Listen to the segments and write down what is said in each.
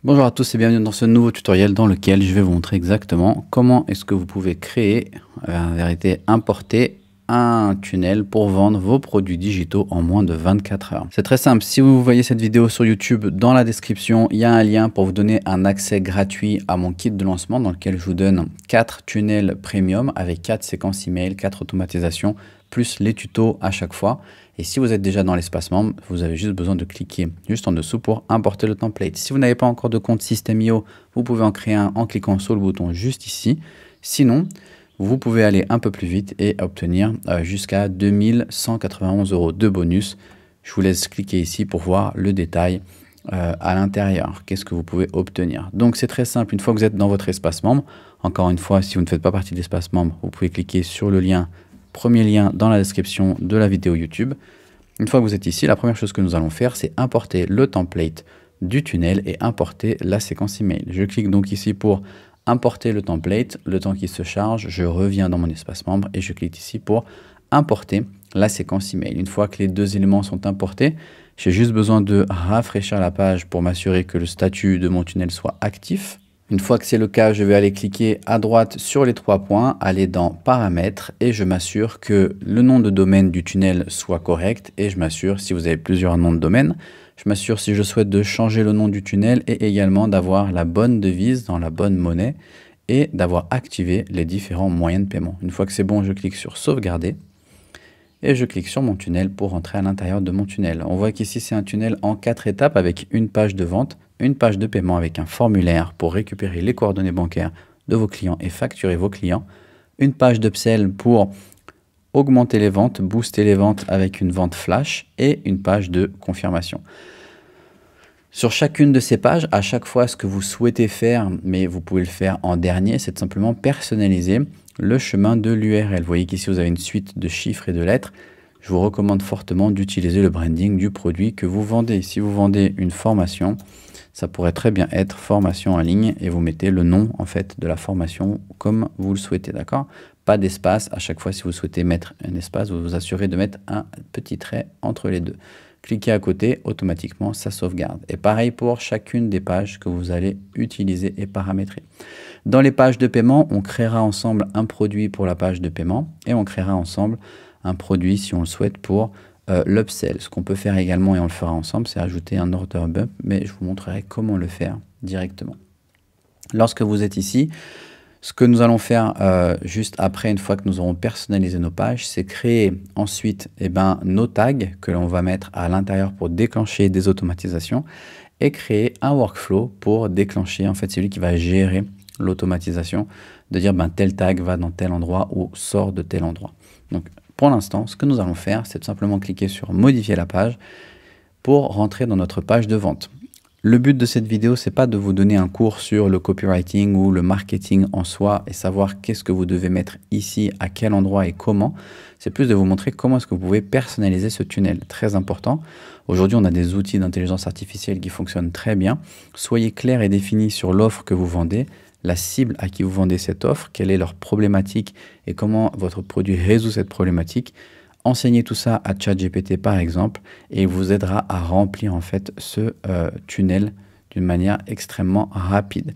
Bonjour à tous et bienvenue dans ce nouveau tutoriel dans lequel je vais vous montrer exactement comment est-ce que vous pouvez créer, en vérité importer un tunnel pour vendre vos produits digitaux en moins de 24 heures. C'est très simple, si vous voyez cette vidéo sur YouTube, dans la description, il y a un lien pour vous donner un accès gratuit à mon kit de lancement dans lequel je vous donne 4 tunnels premium avec 4 séquences email, 4 automatisations, plus les tutos à chaque fois. Et si vous êtes déjà dans l'espace membre, vous avez juste besoin de cliquer juste en dessous pour importer le template. Si vous n'avez pas encore de compte System.io, vous pouvez en créer un en cliquant sur le bouton juste ici. Sinon, vous pouvez aller un peu plus vite et obtenir jusqu'à 2191 € de bonus. Je vous laisse cliquer ici pour voir le détail à l'intérieur. Qu'est-ce que vous pouvez obtenir? Donc c'est très simple, une fois que vous êtes dans votre espace membre, encore une fois, si vous ne faites pas partie de l'espace membre, vous pouvez cliquer sur le lien, premier lien dans la description de la vidéo YouTube. Une fois que vous êtes ici, la première chose que nous allons faire, c'est importer le template du tunnel et importer la séquence email. Je clique donc ici pour importer le template. Le temps qu'il se charge, je reviens dans mon espace membre et je clique ici pour importer la séquence email. Une fois que les deux éléments sont importés, j'ai juste besoin de rafraîchir la page pour m'assurer que le statut de mon tunnel soit actif. Une fois que c'est le cas, je vais aller cliquer à droite sur les 3 points, aller dans paramètres et je m'assure que le nom de domaine du tunnel soit correct et je m'assure, si vous avez plusieurs noms de domaine, je m'assure si je souhaite de changer le nom du tunnel et également d'avoir la bonne devise dans la bonne monnaie et d'avoir activé les différents moyens de paiement. Une fois que c'est bon, je clique sur sauvegarder et je clique sur mon tunnel pour rentrer à l'intérieur de mon tunnel. On voit qu'ici, c'est un tunnel en 4 étapes avec une page de vente, une page de paiement avec un formulaire pour récupérer les coordonnées bancaires de vos clients et facturer vos clients, une page d'upsell pour augmenter les ventes, booster les ventes avec une vente flash et une page de confirmation. Sur chacune de ces pages, à chaque fois, ce que vous souhaitez faire, mais vous pouvez le faire en dernier, c'est de simplement personnaliser le chemin de l'URL. Vous voyez qu'ici, vous avez une suite de chiffres et de lettres. Je vous recommande fortement d'utiliser le branding du produit que vous vendez. Si vous vendez une formation, ça pourrait très bien être formation en ligne et vous mettez le nom en fait de la formation comme vous le souhaitez, d'accord? Pas d'espace. À chaque fois, si vous souhaitez mettre un espace, vous vous assurez de mettre un petit trait entre les deux. Cliquez à côté, automatiquement, ça sauvegarde. Et pareil pour chacune des pages que vous allez utiliser et paramétrer. Dans les pages de paiement, on créera ensemble un produit pour la page de paiement et on créera ensemble un produit, si on le souhaite, pour l'upsell. Ce qu'on peut faire également, et on le fera ensemble, c'est ajouter un order bump, mais je vous montrerai comment le faire directement. Lorsque vous êtes ici, ce que nous allons faire juste après, une fois que nous aurons personnalisé nos pages, c'est créer ensuite nos tags que l'on va mettre à l'intérieur pour déclencher des automatisations et créer un workflow pour déclencher, en fait, c'est lui qui va gérer l'automatisation, de dire tel tag va dans tel endroit ou sort de tel endroit. Donc, pour l'instant, ce que nous allons faire, c'est tout simplement cliquer sur modifier la page pour rentrer dans notre page de vente. Le but de cette vidéo, c'est pas de vous donner un cours sur le copywriting ou le marketing en soi et savoir qu'est-ce que vous devez mettre ici, à quel endroit et comment. C'est plus de vous montrer comment est-ce que vous pouvez personnaliser ce tunnel. Très important. Aujourd'hui, on a des outils d'intelligence artificielle qui fonctionnent très bien. Soyez clair et défini sur l'offre que vous vendez, la cible à qui vous vendez cette offre, quelle est leur problématique et comment votre produit résout cette problématique. Enseignez tout ça à ChatGPT par exemple et il vous aidera à remplir en fait ce tunnel d'une manière extrêmement rapide.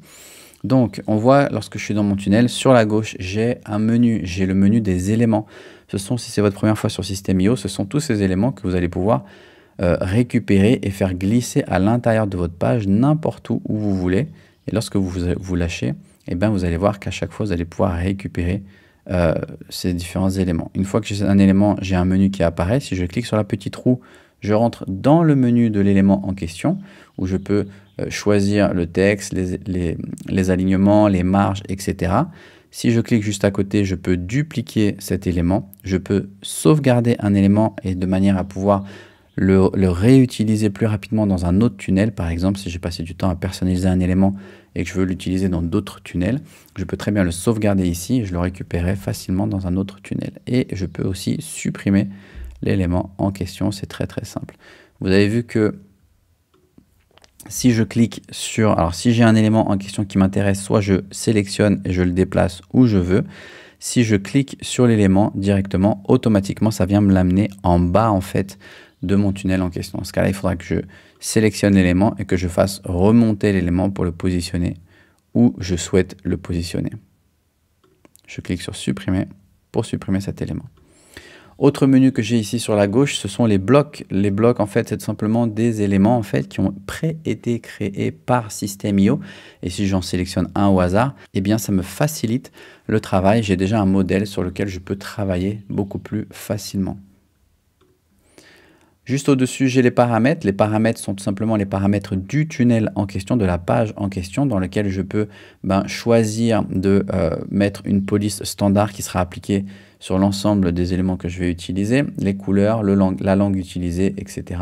Donc on voit lorsque je suis dans mon tunnel, sur la gauche j'ai un menu, j'ai le menu des éléments. Ce sont, si c'est votre première fois sur System.io, ce sont tous ces éléments que vous allez pouvoir récupérer et faire glisser à l'intérieur de votre page n'importe où vous voulez. Et lorsque vous lâchez, vous allez voir qu'à chaque fois vous allez pouvoir récupérer ces différents éléments. Une fois que j'ai un élément, j'ai un menu qui apparaît. Si je clique sur la petite roue, je rentre dans le menu de l'élément en question où je peux choisir le texte, les alignements, les marges, etc. Si je clique juste à côté, je peux dupliquer cet élément. Je peux sauvegarder un élément et de manière à pouvoir le réutiliser plus rapidement dans un autre tunnel. Par exemple, si j'ai passé du temps à personnaliser un élément et que je veux l'utiliser dans d'autres tunnels, je peux très bien le sauvegarder ici et je le récupérerai facilement dans un autre tunnel. Et je peux aussi supprimer l'élément en question, c'est très très simple. Vous avez vu que si je clique sur... Alors si j'ai un élément en question qui m'intéresse, soit je sélectionne et je le déplace où je veux. Si je clique sur l'élément directement, automatiquement ça vient me l'amener en bas en fait de mon tunnel en question. Dans ce cas-là, il faudra que je sélectionne l'élément et que je fasse remonter l'élément pour le positionner où je souhaite le positionner. Je clique sur supprimer pour supprimer cet élément. Autre menu que j'ai ici sur la gauche, ce sont les blocs. Les blocs, en fait, c'est tout simplement des éléments en fait, qui ont été créés par System.io. Et si j'en sélectionne un au hasard, eh bien, ça me facilite le travail. J'ai déjà un modèle sur lequel je peux travailler beaucoup plus facilement. Juste au-dessus, j'ai les paramètres. Les paramètres sont tout simplement les paramètres du tunnel en question, de la page en question, dans lequel je peux choisir de mettre une police standard qui sera appliquée sur l'ensemble des éléments que je vais utiliser, les couleurs, la langue utilisée, etc.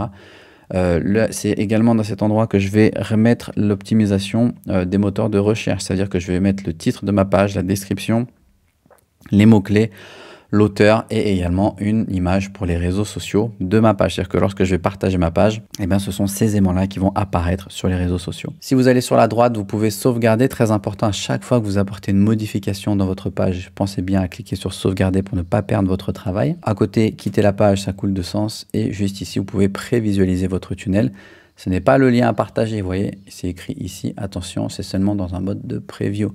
C'est également dans cet endroit que je vais remettre l'optimisation des moteurs de recherche. C'est-à-dire que je vais mettre le titre de ma page, la description, les mots-clés, l'auteur et également une image pour les réseaux sociaux de ma page. C'est-à-dire que lorsque je vais partager ma page, eh bien, ce sont ces éléments-là qui vont apparaître sur les réseaux sociaux. Si vous allez sur la droite, vous pouvez sauvegarder. Très important, à chaque fois que vous apportez une modification dans votre page, pensez bien à cliquer sur sauvegarder pour ne pas perdre votre travail. À côté, quitter la page, ça coule de sens. Et juste ici, vous pouvez prévisualiser votre tunnel. Ce n'est pas le lien à partager. Vous voyez, c'est écrit ici. Attention, c'est seulement dans un mode de preview.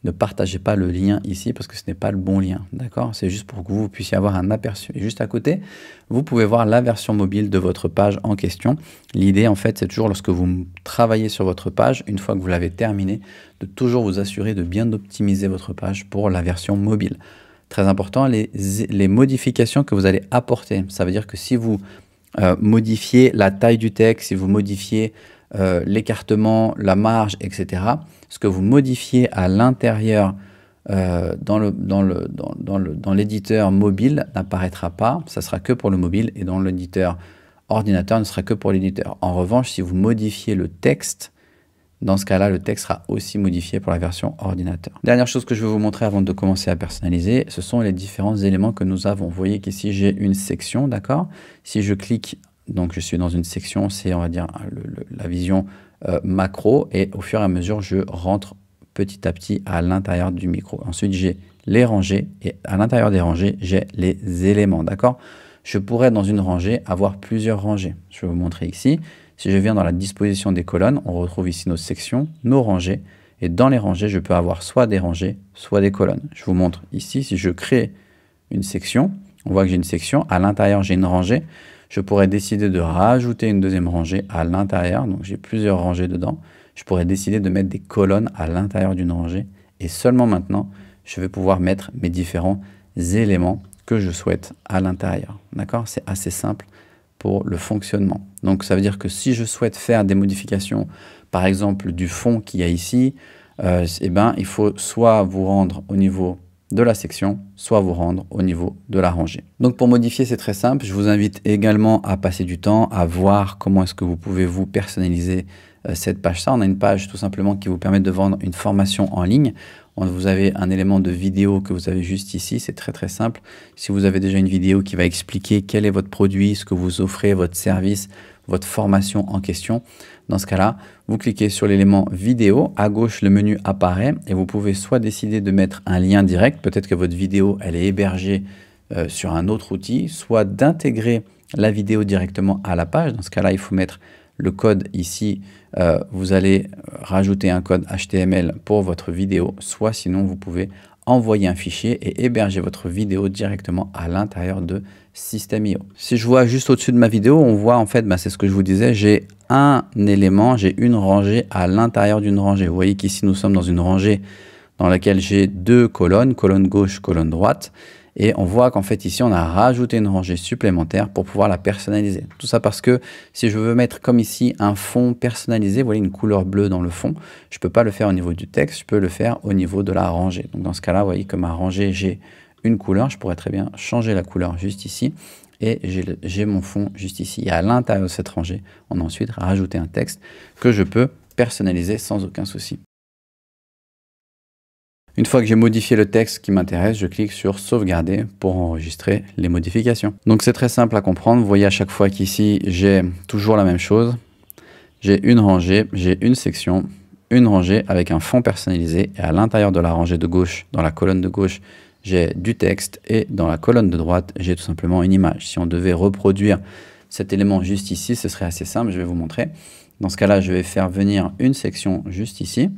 Ne partagez pas le lien ici parce que ce n'est pas le bon lien, d'accord? C'est juste pour que vous puissiez avoir un aperçu. Et juste à côté, vous pouvez voir la version mobile de votre page en question. L'idée, en fait, c'est toujours lorsque vous travaillez sur votre page, une fois que vous l'avez terminée, de toujours vous assurer de bien optimiser votre page pour la version mobile. Très important, les modifications que vous allez apporter. Ça veut dire que si vous modifiez la taille du texte, si vous modifiez l'écartement, la marge, etc., ce que vous modifiez à l'intérieur dans l'éditeur mobile n'apparaîtra pas, ça sera que pour le mobile, et dans l'éditeur ordinateur ne sera que pour l'éditeur. En revanche, si vous modifiez le texte, dans ce cas-là, le texte sera aussi modifié pour la version ordinateur. Dernière chose que je vais vous montrer avant de commencer à personnaliser, ce sont les différents éléments que nous avons. Vous voyez qu'ici, j'ai une section, d'accord? Si je clique, donc je suis dans une section, c'est, on va dire, la vision macro, et au fur et à mesure, je rentre petit à petit à l'intérieur du micro. Ensuite, j'ai les rangées, et à l'intérieur des rangées, j'ai les éléments, d'accord? Je pourrais, dans une rangée, avoir plusieurs rangées. Je vais vous montrer ici. Si je viens dans la disposition des colonnes, on retrouve ici nos sections, nos rangées, et dans les rangées, je peux avoir soit des rangées, soit des colonnes. Je vous montre ici, si je crée une section, on voit que j'ai une section, à l'intérieur, j'ai une rangée. Je pourrais décider de rajouter une deuxième rangée à l'intérieur, donc j'ai plusieurs rangées dedans. Je pourrais décider de mettre des colonnes à l'intérieur d'une rangée, et seulement maintenant, je vais pouvoir mettre mes différents éléments que je souhaite à l'intérieur. D'accord? C'est assez simple pour le fonctionnement. Donc ça veut dire que si je souhaite faire des modifications, par exemple du fond qu'il y a ici, eh ben, il faut soit vous rendre au niveau de la section, soit vous rendre au niveau de la rangée. Donc pour modifier, c'est très simple. Je vous invite également à passer du temps, à voir comment est-ce que vous pouvez vous personnaliser cette page-là. On a une page tout simplement qui vous permet de vendre une formation en ligne. Vous avez un élément de vidéo que vous avez juste ici, c'est très très simple. Si vous avez déjà une vidéo qui va expliquer quel est votre produit, ce que vous offrez, votre service, votre formation en question, dans ce cas-là, vous cliquez sur l'élément vidéo, à gauche le menu apparaît et vous pouvez soit décider de mettre un lien direct, peut-être que votre vidéo elle est hébergée sur un autre outil, soit d'intégrer la vidéo directement à la page. Dans ce cas-là, il faut mettre le code ici, vous allez rajouter un code HTML pour votre vidéo, soit sinon vous pouvez envoyer un fichier et héberger votre vidéo directement à l'intérieur de System.io. Si je vois juste au-dessus de ma vidéo, on voit en fait, c'est ce que je vous disais, j'ai un élément, j'ai une rangée à l'intérieur d'une rangée. Vous voyez qu'ici nous sommes dans une rangée dans laquelle j'ai deux colonnes, colonne gauche, colonne droite. Et on voit qu'en fait ici, on a rajouté une rangée supplémentaire pour pouvoir la personnaliser. Tout ça parce que si je veux mettre comme ici un fond personnalisé, vous voyez une couleur bleue dans le fond, je ne peux pas le faire au niveau du texte, je peux le faire au niveau de la rangée. Donc dans ce cas-là, vous voyez que ma rangée, j'ai une couleur, je pourrais très bien changer la couleur juste ici et j'ai mon fond juste ici. Et à l'intérieur de cette rangée, on a ensuite rajouté un texte que je peux personnaliser sans aucun souci. Une fois que j'ai modifié le texte qui m'intéresse, je clique sur sauvegarder pour enregistrer les modifications. Donc c'est très simple à comprendre. Vous voyez à chaque fois qu'ici, j'ai toujours la même chose. J'ai une rangée, j'ai une section, une rangée avec un fond personnalisé. Et à l'intérieur de la rangée de gauche, dans la colonne de gauche, j'ai du texte. Et dans la colonne de droite, j'ai tout simplement une image. Si on devait reproduire cet élément juste ici, ce serait assez simple, je vais vous montrer. Dans ce cas-là, je vais faire venir une section juste ici.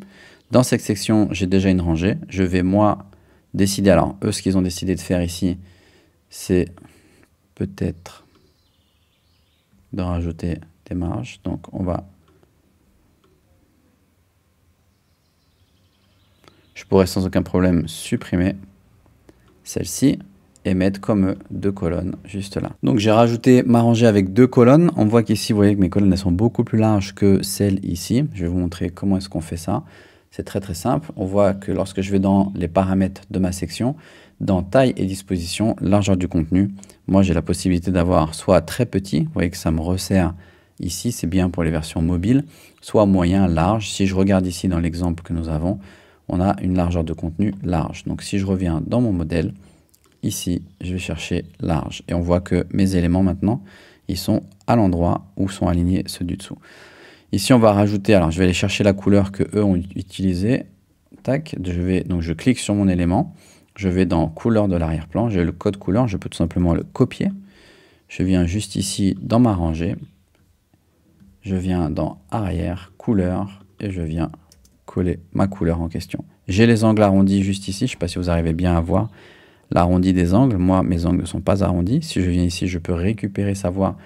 Dans cette section, j'ai déjà une rangée. Je vais, moi, décider. Alors, eux, ce qu'ils ont décidé de faire ici, c'est peut-être de rajouter des marges. Donc, je pourrais sans aucun problème supprimer celle-ci et mettre comme eux 2 colonnes juste là. Donc j'ai rajouté ma rangée avec 2 colonnes. On voit qu'ici, vous voyez que mes colonnes elles sont beaucoup plus larges que celles ici. Je vais vous montrer comment est-ce qu'on fait ça. C'est très très simple. On voit que lorsque je vais dans les paramètres de ma section, dans taille et disposition, largeur du contenu, moi j'ai la possibilité d'avoir soit très petit, vous voyez que ça me resserre ici, c'est bien pour les versions mobiles, soit moyen, large. Si je regarde ici dans l'exemple que nous avons, on a une largeur de contenu large. Donc si je reviens dans mon modèle, ici, je vais chercher large. Et on voit que mes éléments maintenant, ils sont à l'endroit où sont alignés ceux du dessous. Ici, on va rajouter, alors je vais aller chercher la couleur que eux ont utilisée. Tac, donc je clique sur mon élément. Je vais dans couleur de l'arrière-plan. J'ai le code couleur, je peux tout simplement le copier. Je viens juste ici dans ma rangée. Je viens dans arrière, couleur, et je viens coller ma couleur en question. J'ai les angles arrondis juste ici. Je ne sais pas si vous arrivez bien à voir l'arrondi des angles. Moi, mes angles ne sont pas arrondis. Si je viens ici, je peux récupérer, savoir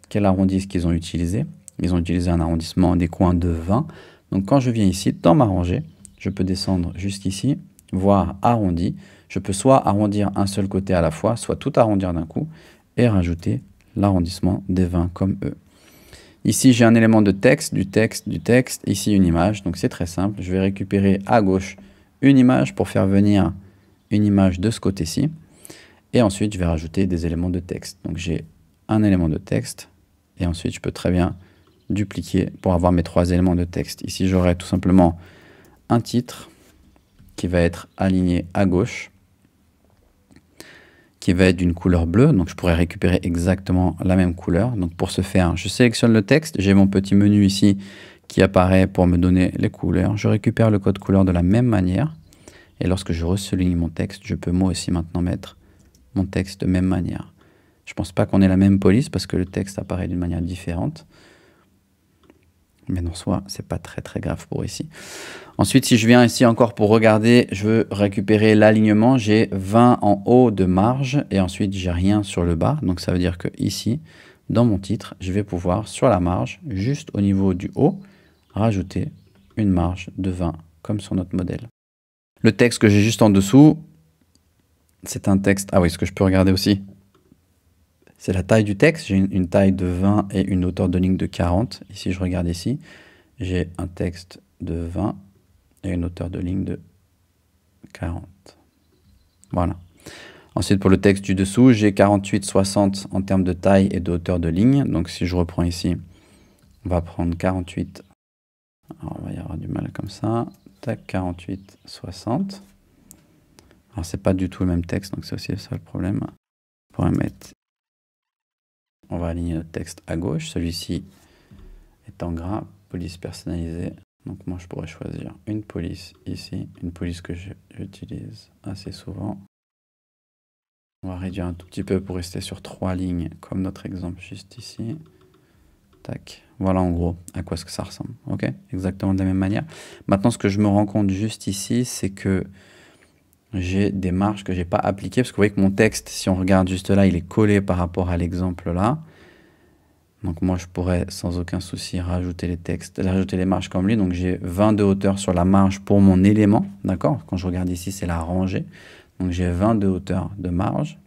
quel arrondi est-ce qu'ils ont utilisé. Ils ont utilisé un arrondissement des coins de 20. Donc, quand je viens ici, dans ma rangée, je peux descendre jusqu'ici, voir arrondi. Je peux soit arrondir un seul côté à la fois, soit tout arrondir d'un coup et rajouter l'arrondissement des 20 comme eux. Ici, j'ai un élément de texte, du texte, du texte. Ici, une image. Donc, c'est très simple. Je vais récupérer à gauche une image pour faire venir une image de ce côté-ci. Et ensuite, je vais rajouter des éléments de texte. Donc, j'ai un élément de texte. Et ensuite, je peux très bien dupliquer pour avoir mes 3 éléments de texte. Ici, j'aurai tout simplement un titre qui va être aligné à gauche, qui va être d'une couleur bleue. Donc, je pourrais récupérer exactement la même couleur. Donc, pour ce faire, je sélectionne le texte. J'ai mon petit menu ici qui apparaît pour me donner les couleurs. Je récupère le code couleur de la même manière. Et lorsque je ressouligne mon texte, je peux moi aussi maintenant mettre mon texte de même manière. Je ne pense pas qu'on ait la même police parce que le texte apparaît d'une manière différente. Mais en soi, ce n'est pas très très grave pour ici. Ensuite, si je viens ici encore pour regarder, je veux récupérer l'alignement. J'ai 20 en haut de marge et ensuite j'ai rien sur le bas. Donc ça veut dire que ici, dans mon titre, je vais pouvoir sur la marge, juste au niveau du haut, rajouter une marge de 20 comme sur notre modèle. Le texte que j'ai juste en dessous, c'est un texte... Ah oui, ce que je peux regarder aussi, c'est la taille du texte. J'ai une taille de 20 et une hauteur de ligne de 40. Ici, je regarde ici, j'ai un texte de 20 et une hauteur de ligne de 40. Voilà. Ensuite, pour le texte du dessous, j'ai 48, 60 en termes de taille et de hauteur de ligne. Donc, si je reprends ici, on va prendre 48. Alors, on va y avoir du mal comme ça. Tac, 48, 60. Alors, c'est pas du tout le même texte, donc c'est aussi ça le problème. On pourrait mettre... On va aligner notre texte à gauche. Celui-ci est en gras, police personnalisée. Donc moi, je pourrais choisir une police ici, une police que j'utilise assez souvent. On va réduire un tout petit peu pour rester sur 3 lignes, comme notre exemple juste ici. Tac. Voilà en gros à quoi ce que ça ressemble. Ok, exactement de la même manière. Maintenant, ce que je me rends compte juste ici, c'est que j'ai des marges que je n'ai pas appliquées. Parce que vous voyez que mon texte, si on regarde juste là, il est collé par rapport à l'exemple là. Donc moi, je pourrais sans aucun souci rajouter les textes, rajouter les marges comme lui. Donc j'ai 20 de hauteur sur la marge pour mon élément. D'accord? Quand je regarde ici, c'est la rangée. Donc j'ai 20 de hauteur de marge.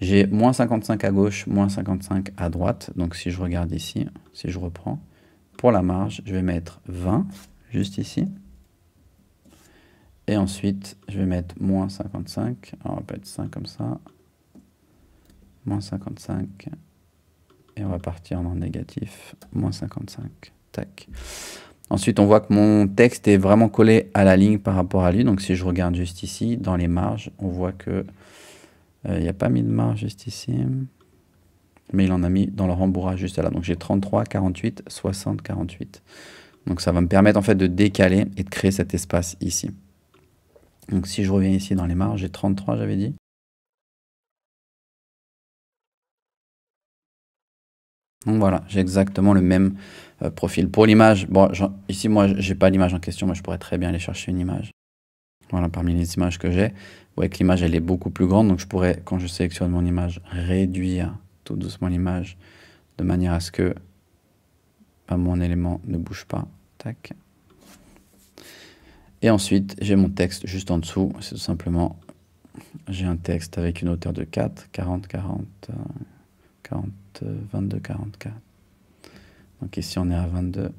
J'ai moins 55 à gauche, moins 55 à droite. Donc si je regarde ici, si je reprends, pour la marge, je vais mettre 20 juste ici. Et ensuite, je vais mettre moins 55. Alors, on va pas être 5 comme ça. Moins 55. Et on va partir en négatif. Moins 55. Tac. Ensuite, on voit que mon texte est vraiment collé à la ligne par rapport à lui. Donc, si je regarde juste ici, dans les marges, on voit que il n'y a pas mis de marge juste ici. Mais il en a mis dans le rembourrage juste là. Donc, j'ai 33, 48, 60, 48. Donc, ça va me permettre en fait de décaler et de créer cet espace ici. Donc, si je reviens ici dans les marges, j'ai 33, j'avais dit. Donc voilà, j'ai exactement le même profil. Pour l'image, bon, ici, moi, j'ai pas l'image en question, mais je pourrais très bien aller chercher une image. Voilà, parmi les images que j'ai, vous voyez que l'image, elle est beaucoup plus grande. Donc, je pourrais, quand je sélectionne mon image, réduire tout doucement l'image de manière à ce que mon élément ne bouge pas. Tac. Et ensuite, j'ai mon texte juste en dessous. C'est tout simplement, j'ai un texte avec une hauteur de 4, 40, 40, 40, 22, 44. Donc ici, on est à 22.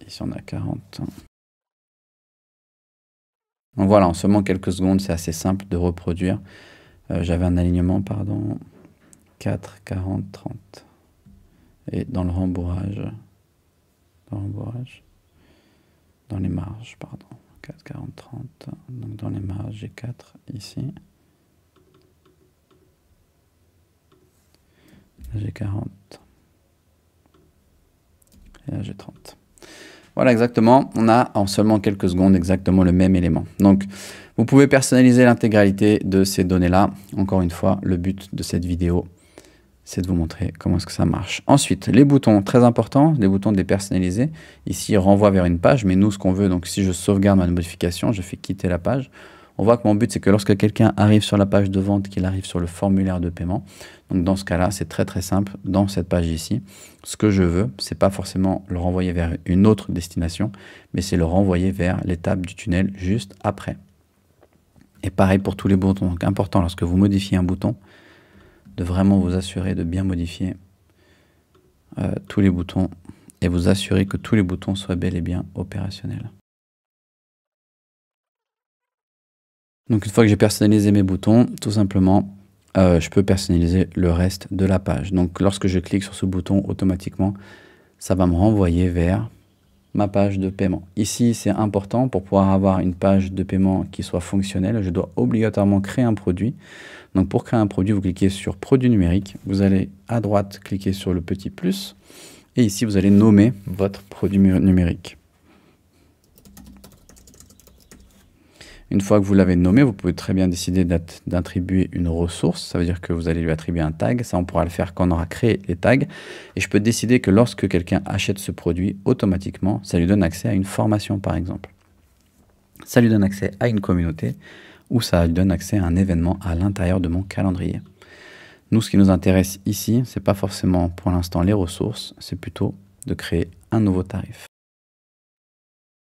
Ici, on est à 40. Donc voilà, en seulement quelques secondes, c'est assez simple de reproduire. J'avais un alignement, pardon, 4, 40, 30. Et dans le rembourrage, dans les marges, pardon, 4, 40, 30. Donc dans les marges, j'ai 4 ici. Là, j'ai 40. Et là, j'ai 30. Voilà, exactement. On a en seulement quelques secondes exactement le même élément. Donc, vous pouvez personnaliser l'intégralité de ces données-là. Encore une fois, le but de cette vidéo, c'est de vous montrer comment est-ce que ça marche. Ensuite, les boutons, très importants, les boutons dépersonnalisés. Ici, renvoi vers une page, mais nous, ce qu'on veut, donc si je sauvegarde ma modification, je fais quitter la page. On voit que mon but, c'est que lorsque quelqu'un arrive sur la page de vente, qu'il arrive sur le formulaire de paiement. Donc, dans ce cas-là, c'est très, très simple. Dans cette page ici, ce que je veux, c'est pas forcément le renvoyer vers une autre destination, mais c'est le renvoyer vers l'étape du tunnel juste après. Et pareil pour tous les boutons. Donc, important, lorsque vous modifiez un bouton, de vraiment vous assurer de bien modifier tous les boutons et vous assurer que tous les boutons soient bel et bien opérationnels. Donc une fois que j'ai personnalisé mes boutons, tout simplement, je peux personnaliser le reste de la page. Donc lorsque je clique sur ce bouton, automatiquement, ça va me renvoyer vers ma page de paiement. Ici, c'est important pour pouvoir avoir une page de paiement qui soit fonctionnelle. Je dois obligatoirement créer un produit. Donc pour créer un produit, vous cliquez sur produit numérique. Vous allez à droite cliquer sur le petit plus. Et ici, vous allez nommer votre produit numérique. Une fois que vous l'avez nommé, vous pouvez très bien décider d'attribuer une ressource. Ça veut dire que vous allez lui attribuer un tag. Ça, on pourra le faire quand on aura créé les tags. Et je peux décider que lorsque quelqu'un achète ce produit, automatiquement, ça lui donne accès à une formation, par exemple. Ça lui donne accès à une communauté ou ça lui donne accès à un événement à l'intérieur de mon calendrier. Nous, ce qui nous intéresse ici, ce n'est pas forcément pour l'instant les ressources, c'est plutôt de créer un nouveau tarif.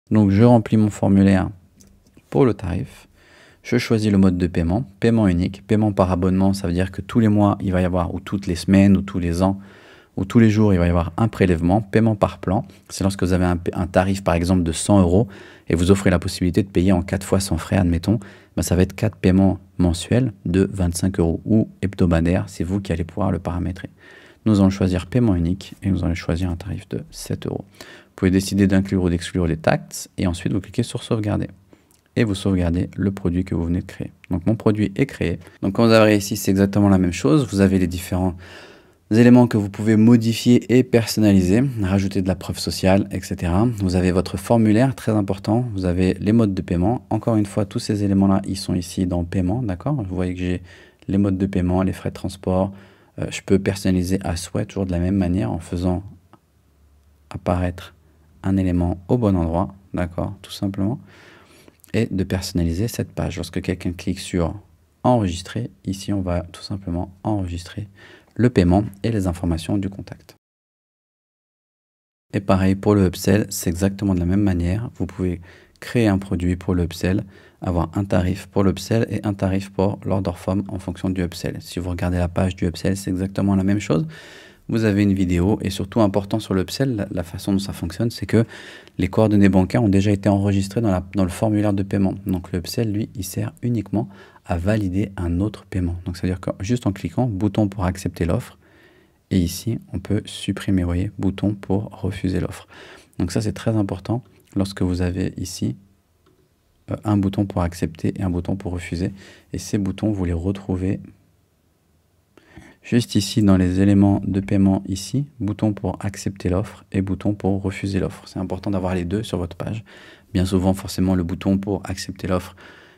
Donc, je remplis mon formulaire pour le tarif. Je choisis le mode de paiement, paiement unique, paiement par abonnement, ça veut dire que tous les mois, il va y avoir, ou toutes les semaines, ou tous les ans, ou tous les jours, il va y avoir un prélèvement, paiement par plan. C'est lorsque vous avez un tarif, par exemple, de 100 € et vous offrez la possibilité de payer en 4 fois sans frais, admettons, ça va être 4 paiements mensuels de 25 € ou hebdomadaires, c'est vous qui allez pouvoir le paramétrer. Nous allons choisir paiement unique et nous allons choisir un tarif de 7 €. Vous pouvez décider d'inclure ou d'exclure les taxes et ensuite vous cliquez sur sauvegarder. Et vous sauvegardez le produit que vous venez de créer. Donc mon produit est créé. Donc quand vous arrivez ici, c'est exactement la même chose. Vous avez les différents éléments que vous pouvez modifier et personnaliser, rajouter de la preuve sociale, etc. Vous avez votre formulaire, très important. Vous avez les modes de paiement. Encore une fois, tous ces éléments-là, ils sont ici dans paiement, d'accord? Vous voyez que j'ai les modes de paiement, les frais de transport. Je peux personnaliser à souhait, toujours de la même manière, en faisant apparaître un élément au bon endroit, d'accord? Tout simplement. Et de personnaliser cette page. Lorsque quelqu'un clique sur enregistrer, ici on va tout simplement enregistrer le paiement et les informations du contact. Et pareil pour le upsell, c'est exactement de la même manière. Vous pouvez créer un produit pour le upsell, avoir un tarif pour l'upsell et un tarif pour l'order form en fonction du upsell. Si vous regardez la page du upsell, c'est exactement la même chose. Vous avez une vidéo et surtout important sur l'upsell, la façon dont ça fonctionne, c'est que les coordonnées bancaires ont déjà été enregistrées dans le formulaire de paiement. Donc le upsell, lui, il sert uniquement à valider un autre paiement. Donc c'est-à-dire que juste en cliquant, bouton pour accepter l'offre, et ici, on peut supprimer, vous voyez, bouton pour refuser l'offre. Donc ça, c'est très important lorsque vous avez ici un bouton pour accepter et un bouton pour refuser. Et ces boutons, vous les retrouvez juste ici dans les éléments de paiement ici, bouton pour accepter l'offre et bouton pour refuser l'offre. C'est important d'avoir les deux sur votre page. Bien souvent, forcément, le bouton pour accepter l'offre,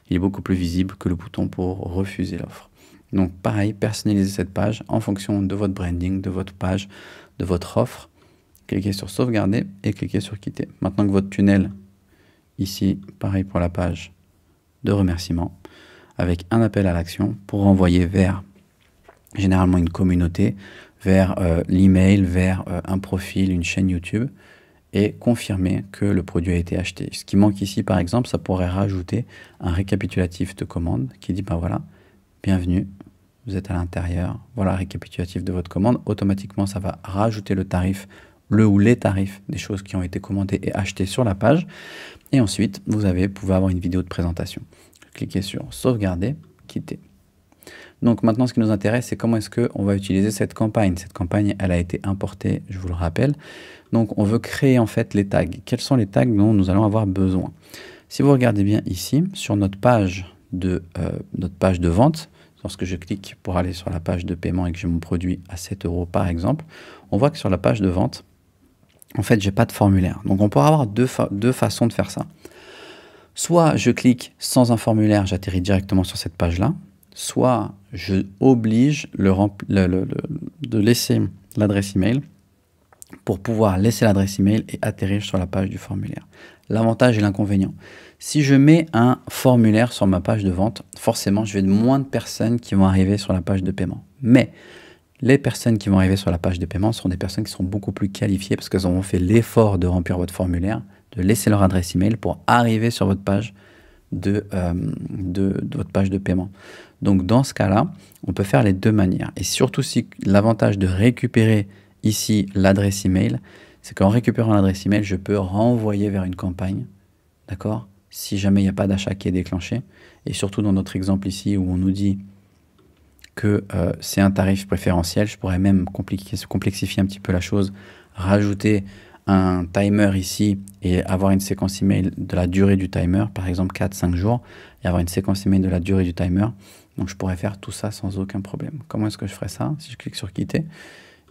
il est beaucoup plus visible que le bouton pour refuser l'offre. Donc pareil, personnalisez cette page en fonction de votre branding, de votre page, de votre offre. Cliquez sur sauvegarder et cliquez sur quitter. Maintenant que votre tunnel, ici, pareil pour la page de remerciement, avec un appel à l'action pour renvoyer vers généralement une communauté, vers l'email, vers un profil, une chaîne YouTube, et confirmer que le produit a été acheté. Ce qui manque ici, par exemple, ça pourrait rajouter un récapitulatif de commande qui dit, ben voilà, bienvenue, vous êtes à l'intérieur, voilà, récapitulatif de votre commande. Automatiquement, ça va rajouter le tarif, le ou les tarifs des choses qui ont été commandées et achetées sur la page. Et ensuite, vous pouvez avoir une vidéo de présentation. Cliquez sur sauvegarder, quitter. Donc maintenant, ce qui nous intéresse, c'est comment est-ce qu'on va utiliser cette campagne. Cette campagne, elle a été importée, je vous le rappelle. Donc on veut créer en fait les tags. Quels sont les tags dont nous allons avoir besoin? Si vous regardez bien ici, sur notre page de vente, lorsque je clique pour aller sur la page de paiement et que j'ai mon produit à 7 € par exemple, on voit que sur la page de vente, en fait, j'ai pas de formulaire. Donc on pourra avoir deux façons de faire ça. Soit je clique sans un formulaire, j'atterris directement sur cette page-là, soit je oblige de laisser l'adresse email pour pouvoir laisser l'adresse email et atterrir sur la page du formulaire. L'avantage et l'inconvénient. Si je mets un formulaire sur ma page de vente, forcément, je vais de moins de personnes qui vont arriver sur la page de paiement. Mais les personnes qui vont arriver sur la page de paiement seront des personnes qui seront beaucoup plus qualifiées parce qu'elles auront fait l'effort de remplir votre formulaire, de laisser leur adresse email pour arriver sur votre page de votre page de paiement. Donc dans ce cas-là, on peut faire les deux manières. Et surtout si l'avantage de récupérer ici l'adresse email, c'est qu'en récupérant l'adresse email, je peux renvoyer vers une campagne, d'accord? Si jamais il n'y a pas d'achat qui est déclenché. Et surtout dans notre exemple ici où on nous dit que c'est un tarif préférentiel, je pourrais même complexifier un petit peu la chose, rajouter un timer ici et avoir une séquence email de la durée du timer, par exemple 4-5 jours, et avoir une séquence email de la durée du timer. Donc je pourrais faire tout ça sans aucun problème. Comment est-ce que je ferais ça? Si je clique sur quitter,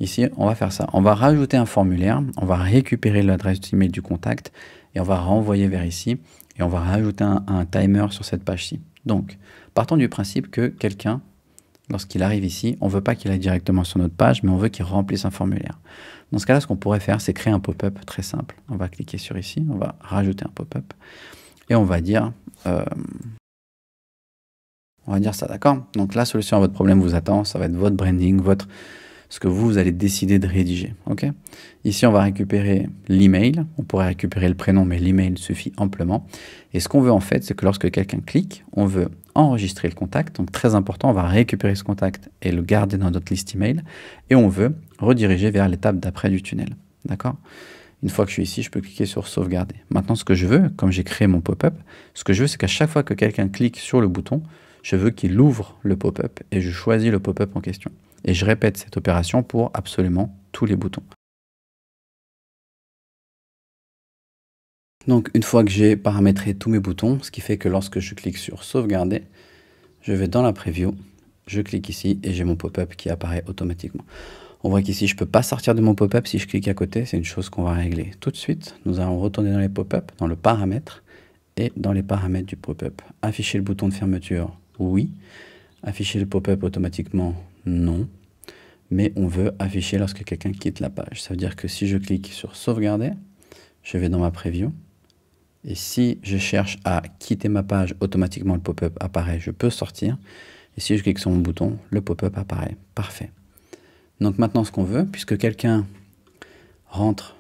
ici on va faire ça. On va rajouter un formulaire, on va récupérer l'adresse email du contact et on va renvoyer vers ici et on va rajouter un timer sur cette page-ci. Donc partons du principe que quelqu'un, lorsqu'il arrive ici, on ne veut pas qu'il aille directement sur notre page, mais on veut qu'il remplisse un formulaire. Dans ce cas-là, ce qu'on pourrait faire, c'est créer un pop-up très simple. On va cliquer sur ici, on va rajouter un pop-up et on va dire ça, d'accord? Donc la solution à votre problème vous attend, ça va être votre branding, ce que vous allez décider de rédiger. Ok? Ici, on va récupérer l'email. On pourrait récupérer le prénom, mais l'email suffit amplement. Et ce qu'on veut en fait, c'est que lorsque quelqu'un clique, on veut enregistrer le contact. Donc très important, on va récupérer ce contact et le garder dans notre liste email. Et on veut rediriger vers l'étape d'après du tunnel. D'accord? Une fois que je suis ici, je peux cliquer sur sauvegarder. Maintenant, ce que je veux, comme j'ai créé mon pop-up, ce que je veux, c'est qu'à chaque fois que quelqu'un clique sur le bouton, je veux qu'il ouvre le pop-up et je choisis le pop-up en question. Et je répète cette opération pour absolument tous les boutons. Donc une fois que j'ai paramétré tous mes boutons, ce qui fait que lorsque je clique sur sauvegarder, je vais dans la preview, je clique ici et j'ai mon pop-up qui apparaît automatiquement. On voit qu'ici je ne peux pas sortir de mon pop-up si je clique à côté, c'est une chose qu'on va régler tout de suite. Nous allons retourner dans les pop-up, dans le paramètre et dans les paramètres du pop-up. Afficher le bouton de fermeture, oui. Afficher le pop-up automatiquement, non. Mais on veut afficher lorsque quelqu'un quitte la page. Ça veut dire que si je clique sur sauvegarder, je vais dans ma preview. Et si je cherche à quitter ma page, automatiquement le pop-up apparaît, je peux sortir. Et si je clique sur mon bouton, le pop-up apparaît. Parfait. Donc maintenant, ce qu'on veut, puisque quelqu'un rentre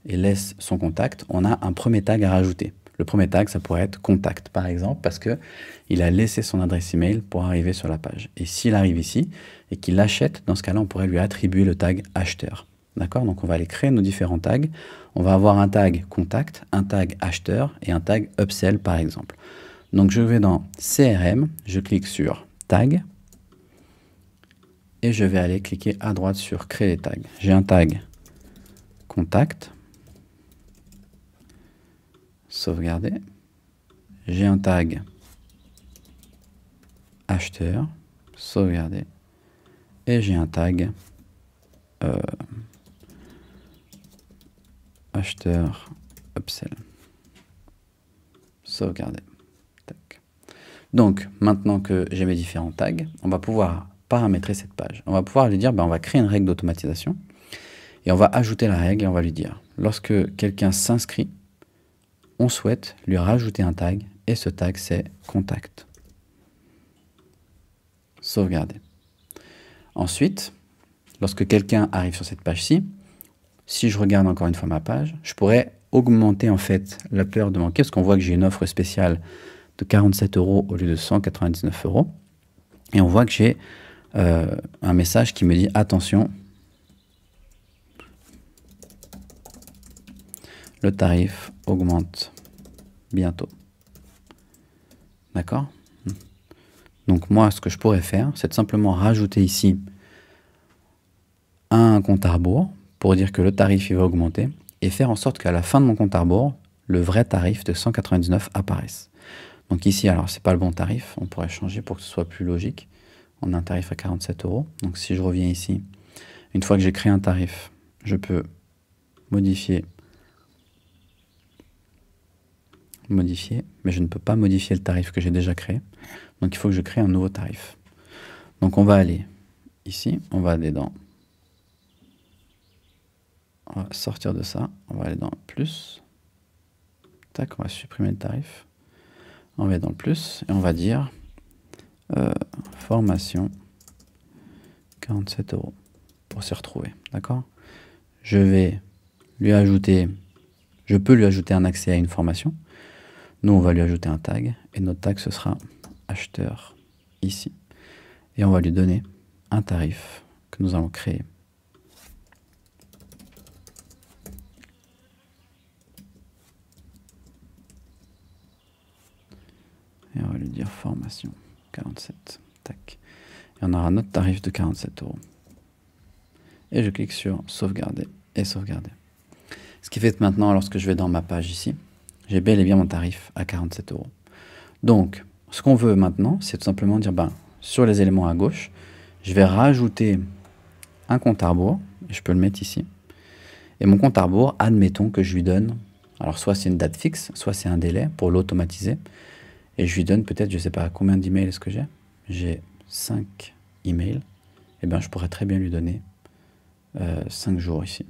et laisse son contact, on a un premier tag à rajouter. Le premier tag, ça pourrait être contact, par exemple, parce qu'il a laissé son adresse email pour arriver sur la page. Et s'il arrive ici et qu'il achète, dans ce cas-là, on pourrait lui attribuer le tag acheteur. D'accord? Donc, on va aller créer nos différents tags. On va avoir un tag contact, un tag acheteur et un tag upsell, par exemple. Donc, je vais dans CRM, je clique sur tag et je vais aller cliquer à droite sur créer les tags. J'ai un tag contact. Sauvegarder. J'ai un tag acheteur, sauvegarder. Et j'ai un tag acheteur upsell, sauvegarder. Tac. Donc, maintenant que j'ai mes différents tags, on va pouvoir paramétrer cette page. On va pouvoir lui dire, on va créer une règle d'automatisation et on va ajouter la règle et on va lui dire, lorsque quelqu'un s'inscrit, on souhaite lui rajouter un tag et ce tag c'est contact. Sauvegarder. Ensuite, lorsque quelqu'un arrive sur cette page-ci, si je regarde encore une fois ma page, je pourrais augmenter en fait la peur de manquer parce qu'on voit que j'ai une offre spéciale de 47 € au lieu de 199 € et on voit que j'ai un message qui me dit attention, le tarif augmente bientôt. D'accord? Donc moi, ce que je pourrais faire, c'est de simplement rajouter ici un compte à rebours pour dire que le tarif il va augmenter et faire en sorte qu'à la fin de mon compte à rebours, le vrai tarif de 199 apparaisse. Donc ici, alors c'est pas le bon tarif, on pourrait changer pour que ce soit plus logique. On a un tarif à 47 €. Donc si je reviens ici, une fois que j'ai créé un tarif, je peux modifier, mais je ne peux pas modifier le tarif que j'ai déjà créé. Donc il faut que je crée un nouveau tarif. Donc on va aller ici, on va aller dans, on va sortir de ça, on va aller dans plus, tac, on va supprimer le tarif, on va aller dans le plus et on va dire formation 47 € pour s'y retrouver, d'accord? Je vais lui ajouter, je peux lui ajouter un accès à une formation. Nous, on va lui ajouter un tag et notre tag ce sera acheteur ici. Et on va lui donner un tarif que nous allons créer. Et on va lui dire formation 47. Tac. Et on aura notre tarif de 47 €. Et je clique sur sauvegarder et sauvegarder. Ce qui fait que maintenant, lorsque je vais dans ma page ici, j'ai bel et bien mon tarif à 47 €. Donc, ce qu'on veut maintenant, c'est tout simplement dire, sur les éléments à gauche, je vais rajouter un compte à rebours, et je peux le mettre ici. Et mon compte à rebours, admettons que je lui donne, alors soit c'est une date fixe, soit c'est un délai pour l'automatiser, et je lui donne peut-être, je ne sais pas combien d'emails est-ce que j'ai. J'ai 5 emails, et bien je pourrais très bien lui donner 5 jours ici.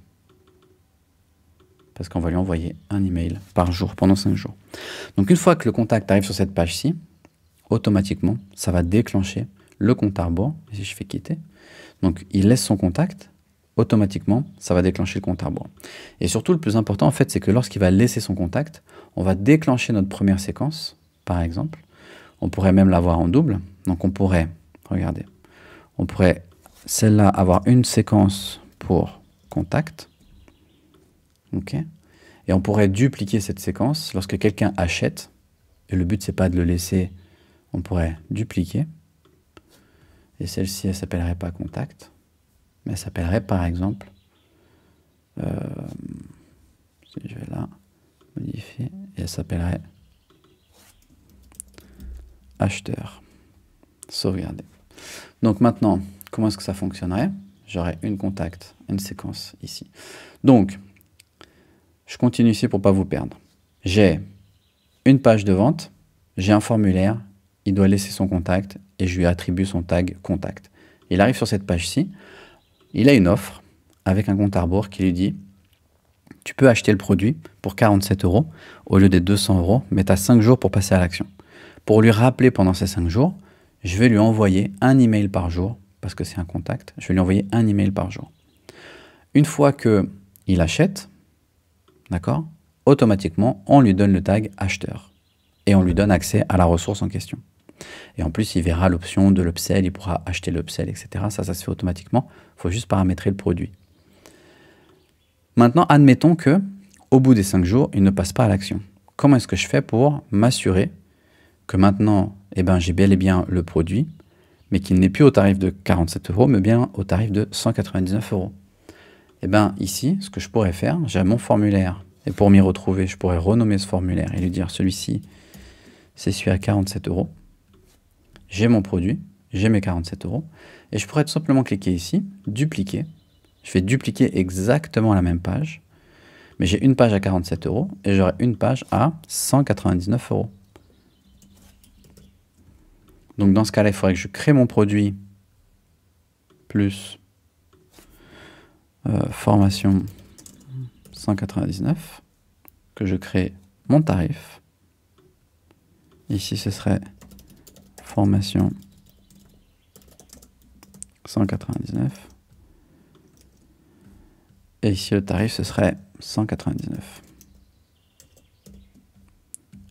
Parce qu'on va lui envoyer un email par jour pendant 5 jours. Donc une fois que le contact arrive sur cette page-ci, automatiquement, ça va déclencher le compte à rebours. Si je fais quitter, donc il laisse son contact, automatiquement, ça va déclencher le compte à rebours. Et surtout, le plus important, en fait, c'est que lorsqu'il va laisser son contact, on va déclencher notre première séquence, par exemple. On pourrait même l'avoir en double. Donc on pourrait, regardez, on pourrait celle-là avoir une séquence pour contact. Ok. Et on pourrait dupliquer cette séquence lorsque quelqu'un achète. Et le but, c'est pas de le laisser. On pourrait dupliquer. Et celle-ci, elle s'appellerait pas contact. Mais elle s'appellerait par exemple. Si je vais là, modifier. Et elle s'appellerait acheteur. Sauvegarder. Donc maintenant, comment est-ce que ça fonctionnerait? J'aurais une contact, une séquence ici. Donc, je continue ici pour ne pas vous perdre. J'ai une page de vente, j'ai un formulaire, il doit laisser son contact et je lui attribue son tag contact. Il arrive sur cette page-ci, il a une offre avec un compte à rebours qui lui dit « Tu peux acheter le produit pour 47 € au lieu des 200 €, mais tu as 5 jours pour passer à l'action. » Pour lui rappeler pendant ces 5 jours, je vais lui envoyer un email par jour, parce que c'est un contact, je vais lui envoyer un email par jour. Une fois qu'il achète, d'accord, automatiquement, on lui donne le tag acheteur et on lui donne accès à la ressource en question. Et en plus, il verra l'option de l'upsell, il pourra acheter l'upsell, etc. Ça se fait automatiquement. Il faut juste paramétrer le produit. Maintenant, admettons que, au bout des 5 jours, il ne passe pas à l'action. Comment est-ce que je fais pour m'assurer que maintenant, j'ai bel et bien le produit, mais qu'il n'est plus au tarif de 47 €, mais bien au tarif de 199 €. Ici, ce que je pourrais faire, j'ai mon formulaire, et pour m'y retrouver, je pourrais renommer ce formulaire et lui dire celui-ci, c'est celui à 47 €. J'ai mon produit, j'ai mes 47 €, et je pourrais tout simplement cliquer ici, dupliquer. Je vais dupliquer exactement la même page, mais j'ai une page à 47 € et j'aurai une page à 199 €. Donc dans ce cas-là, il faudrait que je crée mon produit plus formation 199, que je crée mon tarif. Ici, ce serait formation 199. Et ici, le tarif, ce serait 199.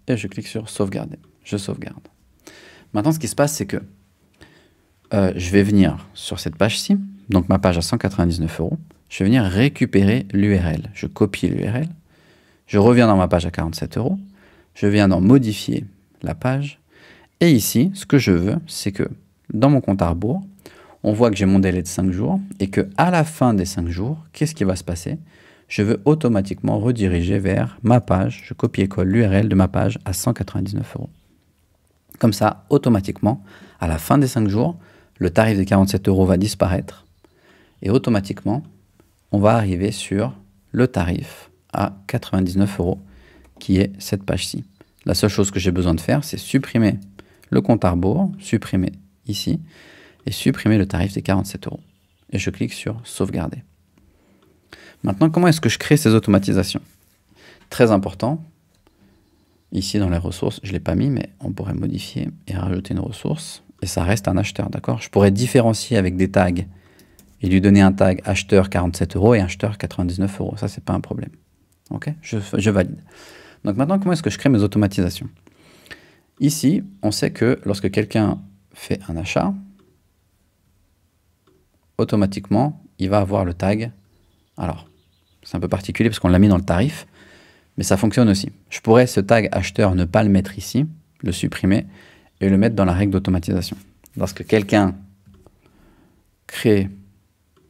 Et je clique sur sauvegarder. Je sauvegarde. Maintenant, ce qui se passe, c'est que je vais venir sur cette page-ci, donc ma page à 199 €. Je vais venir récupérer l'URL. Je copie l'URL. Je reviens dans ma page à 47 €. Je viens dans modifier la page. Et ici, ce que je veux, c'est que dans mon compte à rebours, on voit que j'ai mon délai de 5 jours et qu'à la fin des 5 jours, qu'est-ce qui va se passer? Je veux automatiquement rediriger vers ma page. Je copie-colle l'URL de ma page à 199 €. Comme ça, automatiquement, à la fin des 5 jours, le tarif de 47 € va disparaître. Et automatiquement, on va arriver sur le tarif à 99 €, qui est cette page-ci. La seule chose que j'ai besoin de faire, c'est supprimer le compte à rebours, supprimer ici, et supprimer le tarif des 47 €. Et je clique sur sauvegarder. Maintenant, comment est-ce que je crée ces automatisations? Très important. Ici, dans les ressources, je ne l'ai pas mis, mais on pourrait modifier et rajouter une ressource. Et ça reste un acheteur, d'accord? Je pourrais différencier avec des tags et lui donner un tag acheteur 47 € et acheteur 99 €. Ça, c'est pas un problème. Ok? Je valide. Donc maintenant, comment est-ce que je crée mes automatisations? Ici, on sait que lorsque quelqu'un fait un achat, automatiquement, il va avoir le tag. Alors, c'est un peu particulier parce qu'on l'a mis dans le tarif, mais ça fonctionne aussi. Je pourrais ce tag acheteur ne pas le mettre ici, le supprimer et le mettre dans la règle d'automatisation. Lorsque quelqu'un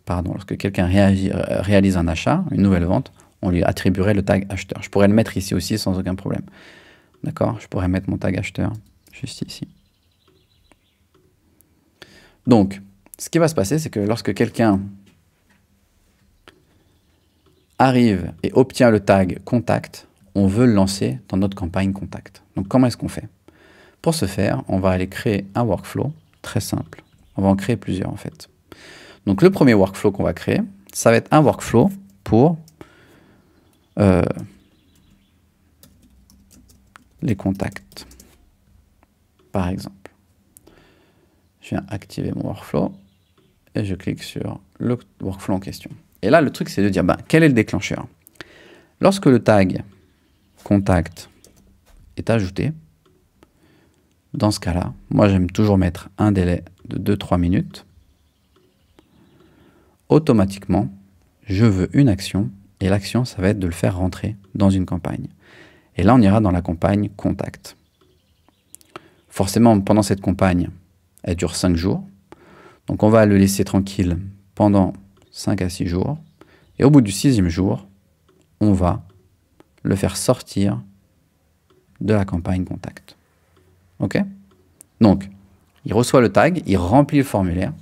réalise un achat, une nouvelle vente, on lui attribuerait le tag acheteur. Je pourrais le mettre ici aussi sans aucun problème. D'accord? Je pourrais mettre mon tag acheteur juste ici. Donc, ce qui va se passer, c'est que lorsque quelqu'un arrive et obtient le tag contact, on veut le lancer dans notre campagne contact. Donc, comment est-ce qu'on fait? Pour ce faire, on va aller créer un workflow très simple. On va en créer plusieurs, en fait. Donc, le premier workflow qu'on va créer, ça va être un workflow pour les contacts, par exemple. Je viens activer mon workflow et je clique sur le workflow en question. Et là, le truc, c'est de dire, quel est le déclencheur? Lorsque le tag contact est ajouté, dans ce cas-là, moi, j'aime toujours mettre un délai de 2-3 minutes. Automatiquement, je veux une action, et l'action, ça va être de le faire rentrer dans une campagne. Et là, on ira dans la campagne contact. Forcément, pendant cette campagne, elle dure 5 jours. Donc, on va le laisser tranquille pendant 5 à 6 jours. Et au bout du 6e jour, on va le faire sortir de la campagne contact. OK? Donc, il reçoit le tag, il remplit le formulaire,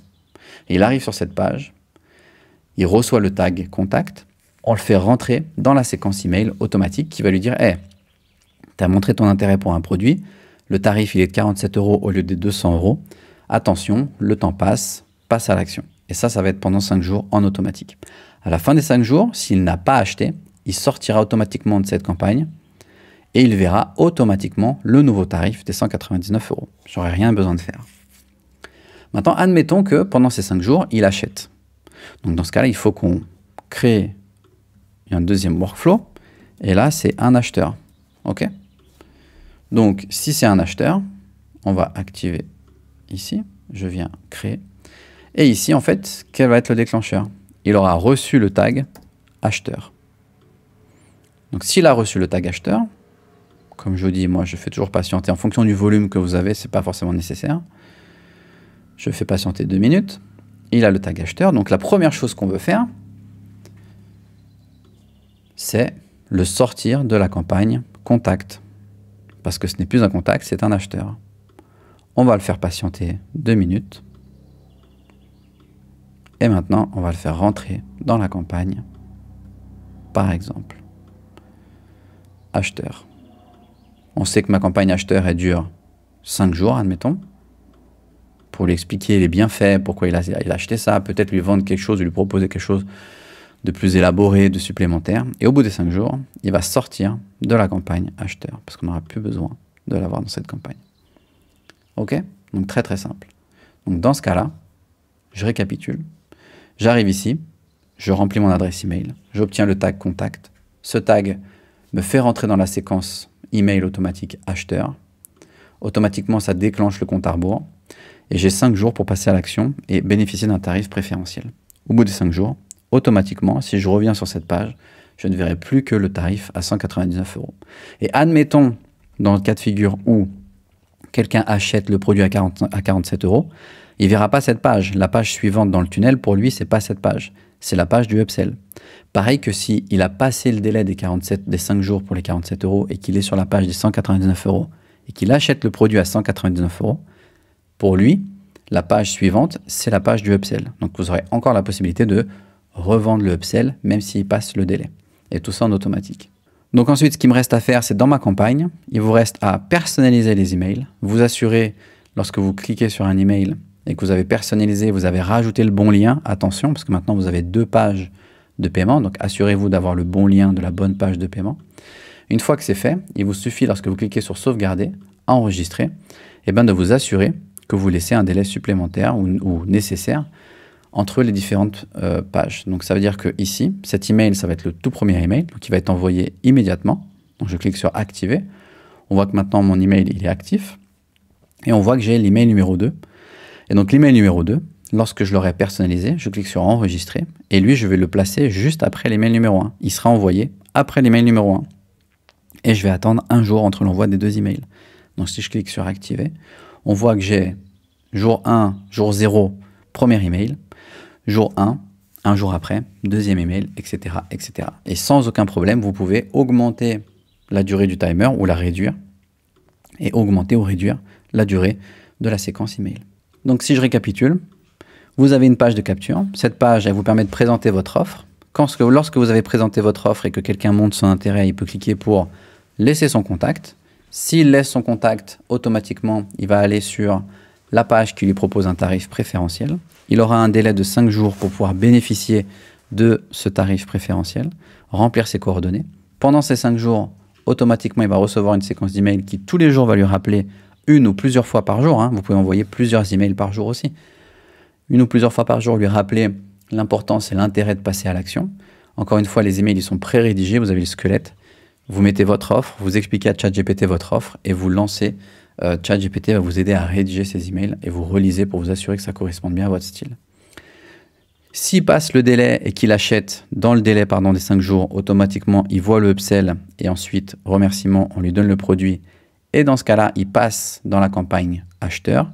et il arrive sur cette page, il reçoit le tag contact, on le fait rentrer dans la séquence email automatique qui va lui dire « Hey, tu as montré ton intérêt pour un produit, le tarif il est de 47 € au lieu de 200 €. Attention, le temps passe, passe à l'action. » Et ça va être pendant 5 jours en automatique. À la fin des 5 jours, s'il n'a pas acheté, il sortira automatiquement de cette campagne et il verra automatiquement le nouveau tarif des 199 €. J'aurais rien besoin de faire. Maintenant, admettons que pendant ces 5 jours, il achète. Donc dans ce cas-là, il faut qu'on crée un deuxième workflow. Et là, c'est un acheteur. OK? Donc, si c'est un acheteur, on va activer ici. Je viens créer. Et ici, en fait, quel va être le déclencheur? Il aura reçu le tag acheteur. Donc, s'il a reçu le tag acheteur, comme je vous dis, moi, je fais toujours patienter. En fonction du volume que vous avez, ce n'est pas forcément nécessaire. Je fais patienter 2 minutes. Il a le tag acheteur. Donc, la première chose qu'on veut faire, c'est le sortir de la campagne contact. Parce que ce n'est plus un contact, c'est un acheteur. On va le faire patienter 2 minutes. Et maintenant, on va le faire rentrer dans la campagne. Par exemple, acheteur. On sait que ma campagne acheteur, elle dure 5 jours, admettons. pour lui expliquer les bienfaits, pourquoi il a acheté ça, peut-être lui vendre quelque chose, lui proposer quelque chose de plus élaboré, de supplémentaire. Et au bout des 5 jours, il va sortir de la campagne acheteur parce qu'on n'aura plus besoin de l'avoir dans cette campagne. Ok? Donc très très simple. Donc dans ce cas-là, je récapitule. J'arrive ici, je remplis mon adresse email, j'obtiens le tag contact. Ce tag me fait rentrer dans la séquence email automatique acheteur. Automatiquement, ça déclenche le compte à rebours. Et j'ai 5 jours pour passer à l'action et bénéficier d'un tarif préférentiel. Au bout des 5 jours, automatiquement, si je reviens sur cette page, je ne verrai plus que le tarif à 199 €. Et admettons, dans le cas de figure où quelqu'un achète le produit à 47 €, il ne verra pas cette page. La page suivante dans le tunnel, pour lui, ce n'est pas cette page. C'est la page du upsell. Pareil que s'il a passé le délai des 5 jours pour les 47 € et qu'il est sur la page des 199 € et qu'il achète le produit à 199 €, pour lui, la page suivante, c'est la page du upsell. Donc, vous aurez encore la possibilité de revendre le upsell, même s'il passe le délai. Et tout ça en automatique. Donc ensuite, ce qui me reste à faire, c'est dans ma campagne, il vous reste à personnaliser les emails. Vous assurez, lorsque vous cliquez sur un email et que vous avez personnalisé, vous avez rajouté le bon lien. Attention, parce que maintenant, vous avez 2 pages de paiement. Donc, assurez-vous d'avoir le bon lien de la bonne page de paiement. Une fois que c'est fait, il vous suffit, lorsque vous cliquez sur sauvegarder, enregistrer, et bien de vous assurer que vous laissez un délai supplémentaire ou nécessaire entre les différentes pages. Donc ça veut dire que ici, cet email, ça va être le tout premier email, donc il va être envoyé immédiatement. Donc je clique sur activer. On voit que maintenant mon email il est actif et on voit que j'ai l'email numéro 2. Et donc l'email numéro 2, lorsque je l'aurai personnalisé, je clique sur enregistrer et lui je vais le placer juste après l'email numéro 1. Il sera envoyé après l'email numéro 1. Et je vais attendre un jour entre l'envoi des 2 emails. Donc si je clique sur activer, on voit que j'ai jour 1, jour 0, premier email, jour 1, un jour après, deuxième email, etc., etc. Et sans aucun problème, vous pouvez augmenter la durée du timer ou la réduire, et augmenter ou réduire la durée de la séquence email. Donc si je récapitule, vous avez une page de capture. Cette page, elle vous permet de présenter votre offre. Lorsque vous avez présenté votre offre et que quelqu'un montre son intérêt, il peut cliquer pour laisser son contact. S'il laisse son contact, automatiquement, il va aller sur la page qui lui propose un tarif préférentiel. Il aura un délai de 5 jours pour pouvoir bénéficier de ce tarif préférentiel, remplir ses coordonnées. Pendant ces 5 jours, automatiquement, il va recevoir une séquence d'emails qui tous les jours va lui rappeler une ou plusieurs fois par jour. Vous pouvez envoyer plusieurs emails par jour aussi. Une ou plusieurs fois par jour, lui rappeler l'importance et l'intérêt de passer à l'action. Encore une fois, les emails ils sont pré-rédigés, vous avez le squelette. Vous mettez votre offre, vous expliquez à ChatGPT votre offre et vous lancez. ChatGPT va vous aider à rédiger ces emails et vous relisez pour vous assurer que ça corresponde bien à votre style. S'il passe le délai et qu'il achète dans le délai des 5 jours, automatiquement, il voit le upsell et ensuite, remerciement, on lui donne le produit. Et dans ce cas-là, il passe dans la campagne acheteur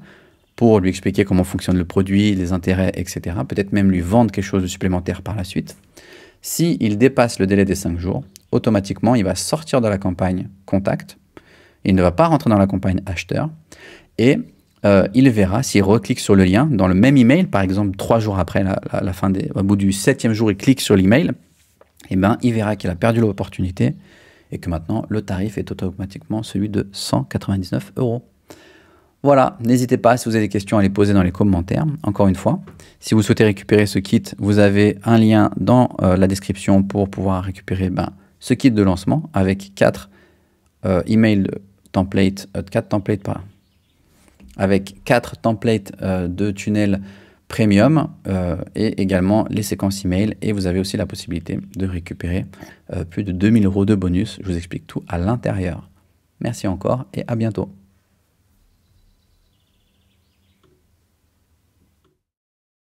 pour lui expliquer comment fonctionne le produit, les intérêts, etc. Peut-être même lui vendre quelque chose de supplémentaire par la suite. S'il dépasse le délai des 5 jours, automatiquement, il va sortir de la campagne contact. Il ne va pas rentrer dans la campagne acheteur et il verra, s'il reclique sur le lien, dans le même email, par exemple 3 jours après la fin au bout du 7e jour, il clique sur l'email, et ben, il verra qu'il a perdu l'opportunité et que maintenant le tarif est automatiquement celui de 199 €. Voilà, n'hésitez pas, si vous avez des questions, à les poser dans les commentaires. Encore une fois, si vous souhaitez récupérer ce kit, vous avez un lien dans la description pour pouvoir récupérer ce kit de lancement avec 4 email templates, avec 4 templates de tunnel premium et également les séquences email. Et vous avez aussi la possibilité de récupérer plus de 2000 € de bonus. Je vous explique tout à l'intérieur. Merci encore et à bientôt.